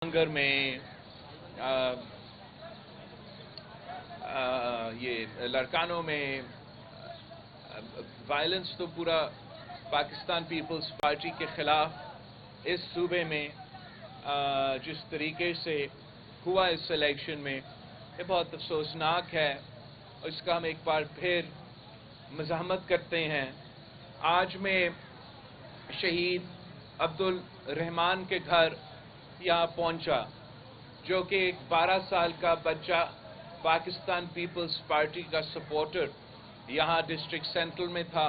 अंगर में ये लड़कानों में वायलेंस तो पूरा पाकिस्तान पीपल्स पार्टी के खिलाफ इस सूबे में जिस तरीके से हुआ इस इलेक्शन में ये बहुत अफसोसनाक है और इसका हम एक बार फिर मज़ाहमत करते हैं। आज मैं शहीद अब्दुल रहमान के घर यहाँ पहुँचा, जो कि एक 12 साल का बच्चा पाकिस्तान पीपल्स पार्टी का सपोर्टर यहाँ डिस्ट्रिक्ट सेंट्रल में था।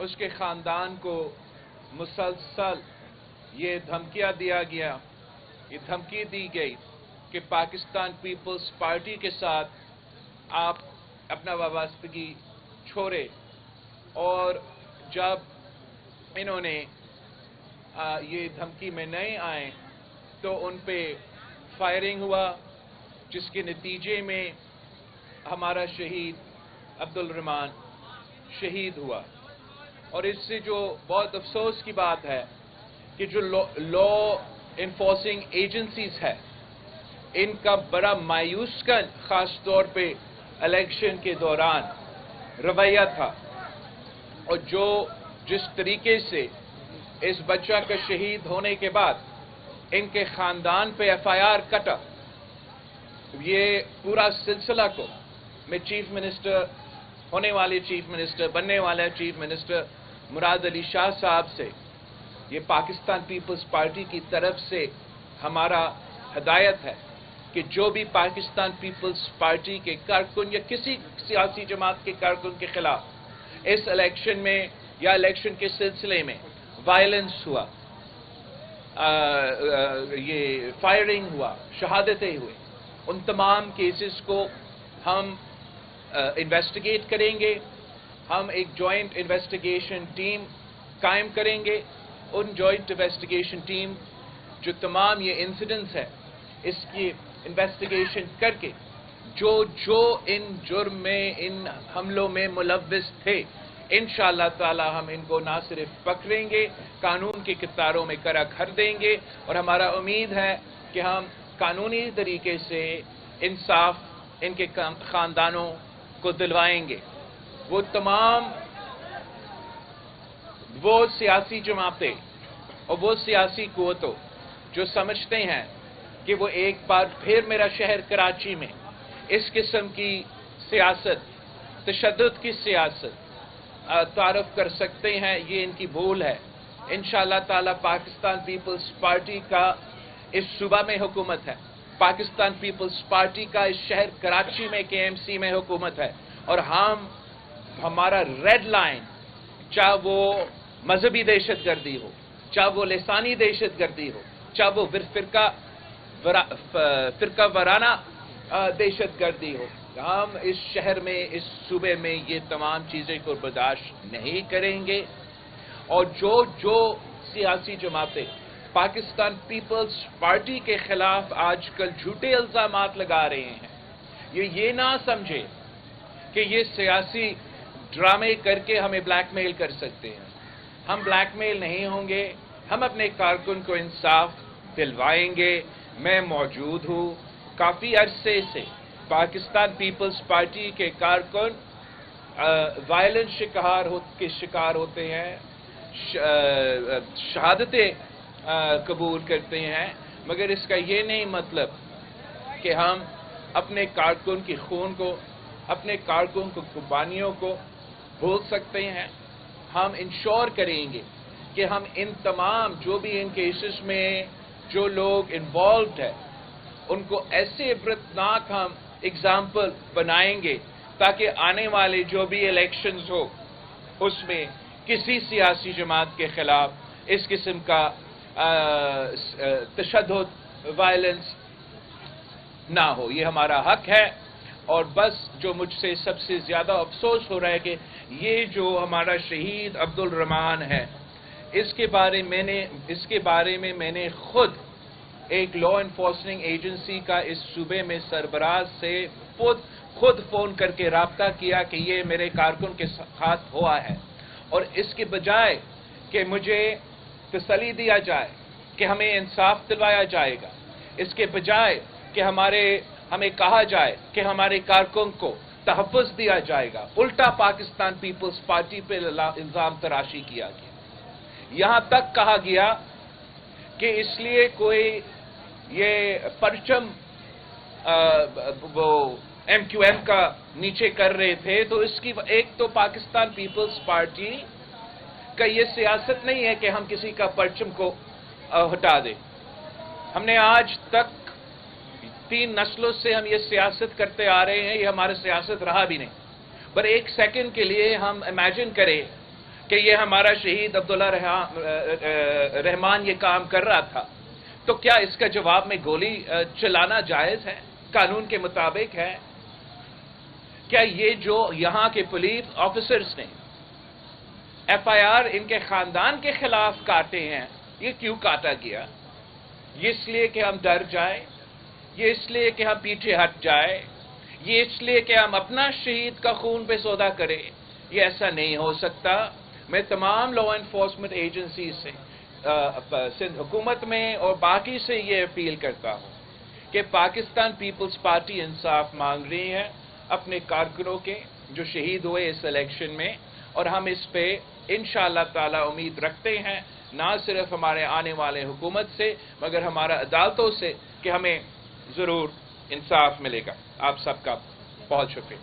उसके ख़ानदान को मुसलसल ये धमकियाँ दिया गया, ये धमकी दी गई कि पाकिस्तान पीपल्स पार्टी के साथ आप अपना वाबस्तगी छोड़े। और जब इन्होंने ये धमकी में नहीं आए तो उन पे फायरिंग हुआ, जिसके नतीजे में हमारा शहीद अब्दुल रहमान शहीद हुआ। और इससे जो बहुत अफसोस की बात है कि जो लॉ इन्फोर्सिंग एजेंसीज है, इनका बड़ा मायूसकन ख़ास तौर पे इलेक्शन के दौरान रवैया था। और जिस तरीके से इस बच्चा का शहीद होने के बाद इनके ख़ानदान पे एफआईआर कटा, ये पूरा सिलसिला को मैं चीफ मिनिस्टर, होने वाले चीफ मिनिस्टर, बनने वाले चीफ मिनिस्टर मुराद अली शाह साहब से, ये पाकिस्तान पीपल्स पार्टी की तरफ से हमारा हिदायत है कि जो भी पाकिस्तान पीपल्स पार्टी के कारकुन या किसी सियासी जमात के कारकुन के खिलाफ इस इलेक्शन में या इलेक्शन के सिलसिले में वायलेंस हुआ, ये फायरिंग हुआ, शहादतें हुई, उन तमाम केसेस को हम इन्वेस्टिगेट करेंगे। हम एक जॉइंट इन्वेस्टिगेशन टीम कायम करेंगे। उन जॉइंट इन्वेस्टिगेशन टीम जो तमाम ये इंसिडेंट्स है, इसकी इन्वेस्टिगेशन करके जो इन जुर्म में, इन हमलों में मुलव्विस थे, इंशाअल्लाह ताला हम इनको ना सिर्फ पकड़ेंगे, कानून की कितारों में कड़ा कर देंगे। और हमारा उम्मीद है कि हम कानूनी तरीके से इंसाफ इनके ख़ानदानों को दिलवाएंगे। वो सियासी जमातें और वो सियासी क़ुव्वतें जो समझते हैं कि वो एक बार फिर मेरा शहर कराची में इस किस्म की सियासत, तशद्दुद की सियासत तारफ़ कर सकते हैं, ये इनकी भूल है। इंशाअल्लाह ताला पाकिस्तान पीपल्स पार्टी का इस सूबा में हुकूमत है, पाकिस्तान पीपल्स पार्टी का इस शहर कराची में केएमसी में हुकूमत है। और हमारा रेड लाइन, चाहे वो मजहबी दहशतगर्दी हो, चाहे वो लिसानी दहशतगर्दी हो, चाहे वो फिरका वाराना दहशतगर्दी हो, हम इस शहर में, इस सूबे में ये तमाम चीज़ें को बर्दाश्त नहीं करेंगे। और जो सियासी जमातें पाकिस्तान पीपल्स पार्टी के खिलाफ आजकल झूठे इल्ज़ामात लगा रहे हैं, ये ना समझे कि ये सियासी ड्रामे करके हमें ब्लैकमेल कर सकते हैं। हम ब्लैकमेल नहीं होंगे, हम अपने कारकुन को इंसाफ दिलवाएंगे। मैं मौजूद हूँ, काफ़ी अरसे से पाकिस्तान पीपल्स पार्टी के कारकुन वायलेंस के शिकार होते हैं, शहादतें कबूल करते हैं, मगर इसका ये नहीं मतलब कि हम अपने कारकुन की खून को, अपने कारकुन की कुर्बानियों को भूल सकते हैं। हम इंश्योर करेंगे कि हम इन तमाम जो भी इन केसेस में जो लोग इन्वॉल्व्ड है, उनको ऐसे इबरतनाक हम एग्जाम्पल बनाएंगे ताकि आने वाले जो भी इलेक्शंस हो उसमें किसी सियासी जमात के खिलाफ इस किस्म का तशद्दुद, वायलेंस ना हो। ये हमारा हक है। और बस जो मुझसे सबसे ज़्यादा अफसोस हो रहा है कि ये जो हमारा शहीद अब्दुल रहमान है, इसके बारे में मैंने खुद एक लॉ इन्फोर्सिंग एजेंसी का इस सूबे में सरबराह से खुद फ़ोन करके राब्ता किया कि ये मेरे कारकुन के साथ हुआ है। और इसके बजाय कि मुझे तसल्ली दिया जाए کہ ہمیں انصاف دلوایا جائے گا، اس کے بجائے کہ ہمیں کہا جائے کہ ہمارے کارکن کو تحفظ دیا جائے گا، الٹا پاکستان پیپلز پارٹی پہ الزام تراشی کیا گیا۔ یہاں تک کہا گیا کہ اس لیے کوئی یہ پرچم وہ ایم کیو ایم کا نیچے کر رہے تھے، تو اس کی ایک تو پاکستان پیپلز پارٹی کا یہ سیاست نہیں ہے کہ ہم کسی کا پرچم کو ہٹا دیں۔ ہم نے آج تک 3 نسلوں سے ہم یہ سیاست کرتے آ رہے ہیں، یہ ہمارا سیاست رہا بھی نہیں۔ پر ایک سیکنڈ کے لیے ہم امیجن کریں کہ یہ ہمارا شہید عبداللہ رحمان یہ کام کر رہا تھا، تو کیا اس کا جواب میں گولی چلانا جائز ہے؟ قانون کے مطابق ہے؟ کیا یہ جو یہاں کے پولیس آفیسرز نے ایف آئی آر ان کے خاندان کے خلاف کاٹے ہیں، یہ کیوں کاٹا گیا؟ یہ اس لیے کہ ہم ڈر جائیں، یہ اس لیے کہ ہم پیچھے ہٹ جائیں، یہ اس لیے کہ ہم اپنا شہید کا خون پہ سودا کریں؟ یہ ایسا نہیں ہو سکتا۔ میں تمام لا انفورسمنٹ ایجنسیز سے سندھ حکومت میں اور باقی سے یہ اپیل کرتا ہوں کہ پاکستان پیپلز پارٹی انصاف مانگ رہی ہے اپنے کارکنوں کے جو شہید ہوئے اس الیکشن میں، اور ہم اس پہ انشاءاللہ تعالی امید رکھتے ہیں نہ صرف ہمارے آنے والے حکومت سے مگر ہمارا عدالتوں سے کہ ہمیں ضرور انصاف ملے گا۔ آپ سب کا بہت شکریہ۔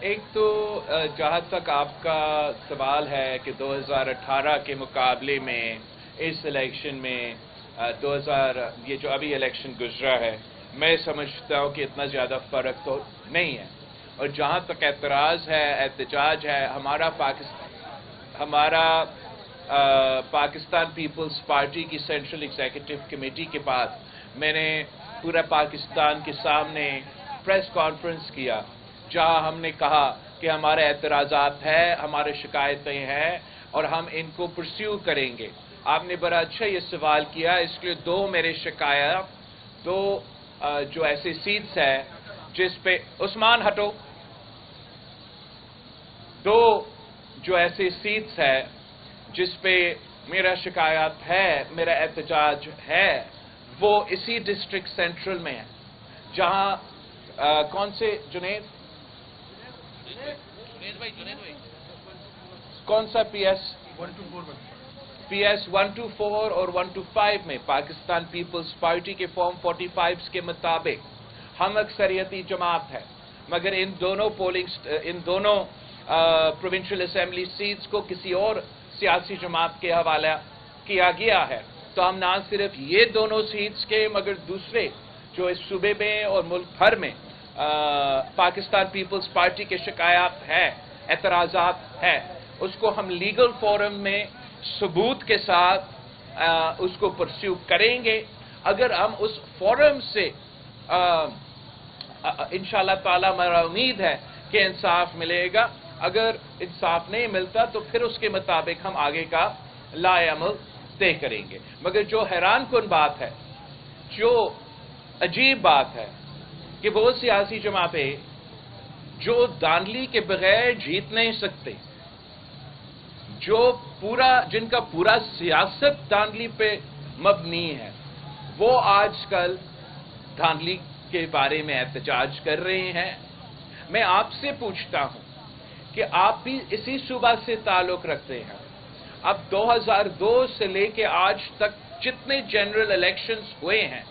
ایک تو جہاں تک آپ کا سوال ہے کہ 2018 کے مقابلے میں اس الیکشن میں یہ جو ابھی الیکشن گزرا ہے، میں سمجھتا ہوں کہ اتنا زیادہ فرق تو نہیں ہے۔ اور جہاں تک اعتراض ہے، احتجاج ہے، ہمارا پاکستان پیپلز پارٹی کی سینٹرل ایگزیکٹو کمیٹی کے بعد میں نے پورا پاکستان کے سامنے پریس کانفرنس کیا جہاں ہم نے کہا کہ ہمارے اعتراضات ہیں، ہمارے شکایتیں ہیں اور ہم ان کو پرسیو کریں گے۔ آپ نے بڑا اچھا یہ سوال کیا، اس لیے 2 میرے شکایات، 2 جو ایسے سیٹس ہیں جس پہ عثمان ہٹو، 2 جو ایسے سیٹس ہیں جس پہ میرا شکایات ہے، میرا احتجاج ہے، وہ اسی ڈسٹرکٹ سینٹرل میں ہے جہاں کون سے جنید کون سا پی ایس 124 اور 125 میں پاکستان پیپلز پارٹی کے فارم 45 کے مطابق ہم اکثریتی جماعت ہے، مگر ان دونوں پروونشل اسمبلی سیٹس کو کسی اور سیاسی جماعت کے حوالہ کیا گیا ہے۔ تو ہم نہ صرف یہ دونوں سیٹس کے مگر دوسرے جو اس صوبے میں اور ملک بھر میں پاکستان پیپلز پارٹی کے شکایات ہے، اعتراضات ہے، اس کو ہم لیگل فورم میں ثبوت کے ساتھ اس کو پرسیو کریں گے۔ اگر ہم اس فورم سے انشاءاللہ تعالی ہمارا امید ہے کہ انصاف ملے گا، اگر انصاف نہیں ملتا تو پھر اس کے مطابق ہم آگے کا لائحہ عمل طے کریں گے۔ مگر جو حیران کن بات ہے، جو عجیب بات ہے کہ وہ سیاسی جماعتیں جو دھاندلی کے بغیر جیت نہیں سکتے، جن کا پورا سیاست دھاندلی پہ مبنی ہے، وہ آج کل دھاندلی کے بارے میں احتجاج کر رہے ہیں۔ میں آپ سے پوچھتا ہوں کہ آپ بھی اسی صوبہ سے تعلق رکھتے ہیں، اب 2002 سے لے کے آج تک جتنے جنرل الیکشنز ہوئے ہیں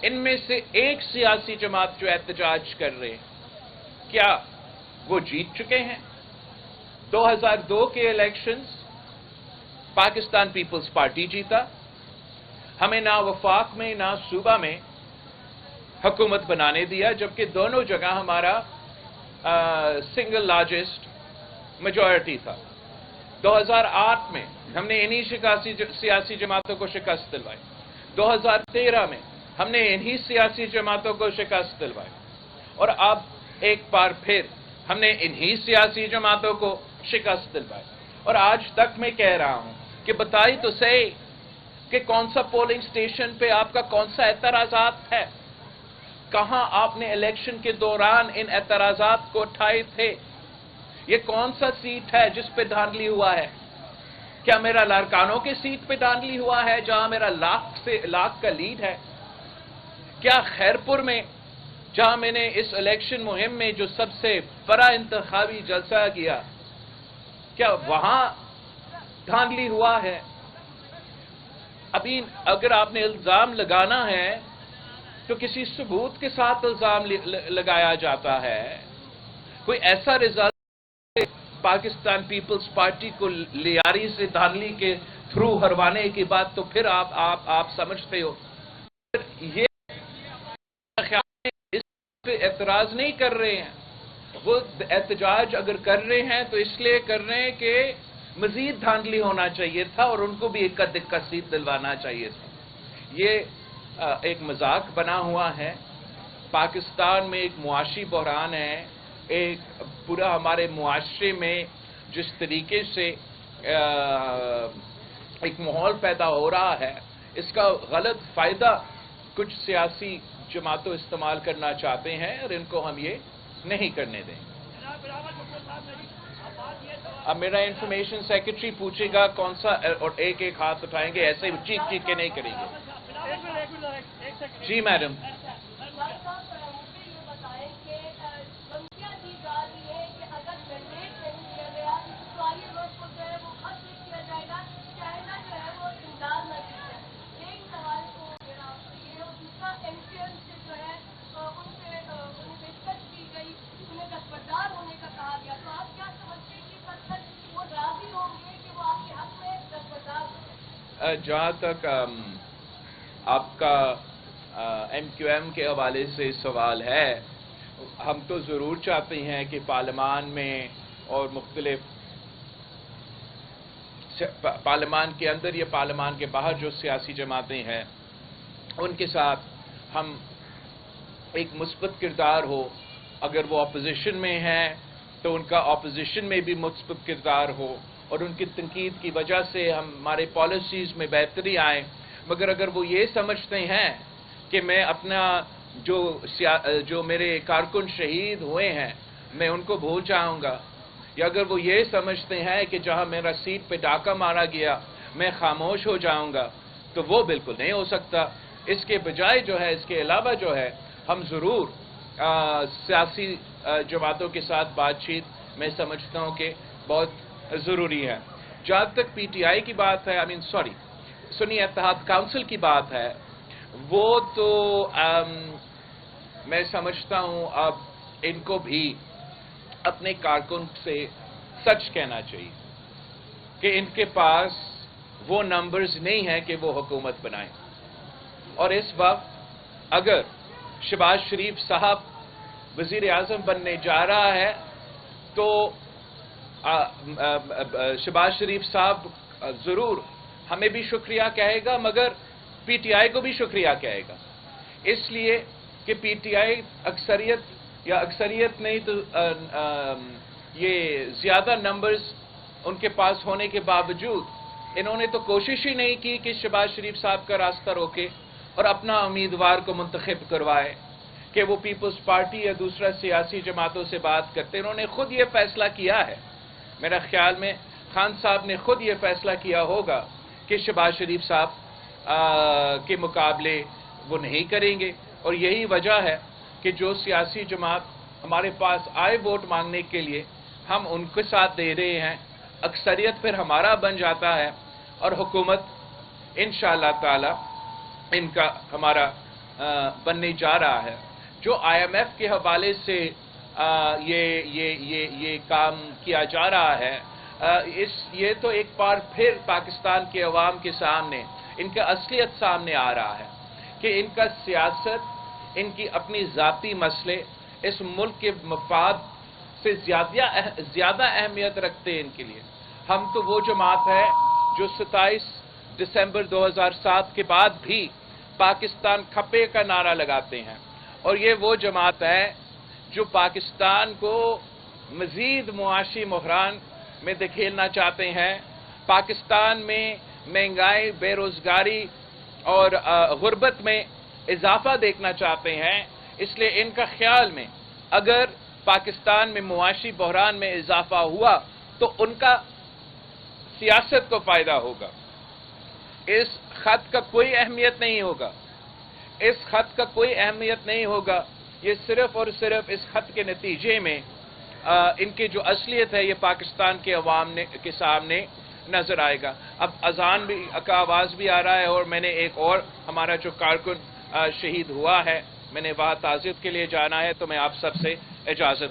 ان میں سے ایک سیاسی جماعت جو احتجاج کر رہے ہیں، کیا وہ جیت چکے ہیں؟ 2002 کے الیکشنز پاکستان پیپلز پارٹی جیتا، ہمیں نہ وفاق میں نہ صوبہ میں حکومت بنانے دیا، جبکہ دونوں جگہ ہمارا سنگل لارجسٹ میجورٹی تھا۔ 2008 میں ہم نے انہی سیاسی جماعتوں کو شکست دلوائی، 2013 میں ہم نے انہی سیاسی جماعتوں کو شکست دلوائی، اور اب ایک بار پھر ہم نے انہی سیاسی جماعتوں کو شکست دلوائی۔ اور آج تک میں کہہ رہا ہوں کہ बताई तो सही कि कौन सा पोलिंग स्टेशन पे आपका कौन सा एतराज़ात है, कहां आपने इलेक्शन के दौरान इन एतराज़ात को उठाए थे, ये कौन सा सीट है जिस पे धांधली हुआ है? क्या मेरा लारकानों के सीट पे धांधली हुआ है जहां मेरा लाख का लीड है? क्या खैरपुर में जहां मैंने इस इलेक्शन मुहिम में जो सबसे बड़ा इंतखाबी जलसा किया, क्या वहां धांधली हुआ है? अभी अगर आपने इल्जाम लगाना है तो किसी सबूत के साथ इल्जाम लगाया जाता है। कोई ऐसा रिजल्ट पाकिस्तान पीपल्स पार्टी को लियारी से धांधली के थ्रू हरवाने की बात, तो फिर आप समझते हो। ये इस पे एतराज नहीं कर रहे हैं, वो एहतजाज अगर कर रहे हैं तो इसलिए कर रहे हैं कि मजीद धांधली होना चाहिए था और उनको भी इक्का दिक्का सीट दिलवाना चाहिए था। ये एक मजाक बना हुआ है। पाकिस्तान में एक मुआशी बहरान है, एक पूरा हमारे मुआशरे में जिस तरीके से एक माहौल पैदा हो रहा है, इसका गलत फायदा कुछ सियासी जमातों इस्तेमाल करना चाहते हैं और इनको हम ये नहीं करने देंगे। अब मेरा इंफॉर्मेशन सेक्रेटरी पूछेगा कौन सा, और एक एक हाथ उठाएंगे, ऐसे चीख चीख के नहीं करेंगे। जी मैडम। जहाँ तक आपका MQM के हवाले से सवाल है, हम तो ज़रूर चाहते हैं कि पार्लियामान में और मुख्तलिफ पार्लियामान के अंदर या पार्लियामान के बाहर जो सियासी जमातें हैं उनके साथ हम एक मुस्बत किरदार हो। अगर वो अपोजिशन में हैं तो उनका अपोजिशन में भी मुस्बत किरदार हो और उनकी तनकीद की वजह से हमारे पॉलिसीज़ में बेहतरी आए। मगर अगर वो ये समझते हैं कि मैं अपना जो मेरे कारकुन शहीद हुए हैं मैं उनको भूल जाऊंगा, या अगर वो ये समझते हैं कि जहां मेरा सीट पे डाका मारा गया मैं खामोश हो जाऊंगा, तो वो बिल्कुल नहीं हो सकता। इसके बजाय जो है, इसके अलावा जो है, हम ज़रूर सियासी जमातों के साथ बातचीत मैं समझता हूँ कि बहुत ज़रूरी है। जहाँ तक PTI की बात है, सुन्नी इत्तेहाद काउंसिल की बात है, वो तो मैं समझता हूँ अब इनको भी अपने कारकुन से सच कहना चाहिए कि इनके पास वो नंबर्स नहीं हैं कि वो हुकूमत बनाएं। और इस वक्त अगर शहबाज शरीफ साहब वज़ीर आज़म बनने जा रहा है तो शहबाज शरीफ साहब ज़रूर हमें भी शुक्रिया कहेगा, मगर PTI को भी शुक्रिया कहेगा, इसलिए कि PTI अक्सरियत या अक्सरियत नहीं तो ये ज़्यादा नंबर्स उनके पास होने के बावजूद इन्होंने तो कोशिश ही नहीं की कि शहबाज शरीफ साहब का रास्ता रोके और अपना उम्मीदवार को मुंतखब करवाए कि वो पीपल्स पार्टी या दूसरा सियासी जमातों से बात करते। इन्होंने खुद ये फैसला किया है, मेरा ख्याल में खान साहब ने खुद ये फैसला किया होगा कि शहबाज शरीफ साहब के मुकाबले वो नहीं करेंगे। और यही वजह है कि जो सियासी जमात हमारे पास आए वोट मांगने के लिए, हम उनके साथ दे रहे हैं, अक्सरियत फिर हमारा बन जाता है और हुकूमत इंशाअल्लाह ताला इनका हमारा बनने जा रहा है। जो IMF के हवाले से ये काम किया जा रहा है, ये तो एक बार फिर पाकिस्तान के अवाम के सामने इनका असलियत सामने आ रहा है कि इनका सियासत, इनकी अपनी ज़ाती मसले इस मुल्क के मफाद से ज़्यादा अहमियत रखते हैं इनके लिए। हम तो वो जमात है जो 27 दिसंबर 2007 के बाद भी पाकिस्तान खपे का नारा लगाते हैं, और ये वो जमात है जो पाकिस्तान को मज़ीद मुआशी बहरान में धकेलना चाहते हैं पाकिस्तान में महंगाई, बेरोजगारी और गुर्बत में इजाफा देखना चाहते हैं। इसलिए इनका ख्याल में अगर पाकिस्तान में मुआशी बहरान में इजाफा हुआ तो उनका सियासत को फायदा होगा। इस खत का कोई अहमियत नहीं होगा, इस खत का कोई अहमियत नहीं होगा। ये सिर्फ और सिर्फ इस खत के नतीजे में इनकी जो असलियत है ये पाकिस्तान के अवाम के सामने नजर आएगा। अब अजान भी का आवाज़ भी आ रहा है और मैंने एक और हमारा जो कारकुन शहीद हुआ है, मैंने वहाँ ताज़ियत के लिए जाना है, तो मैं आप सबसे इजाज़त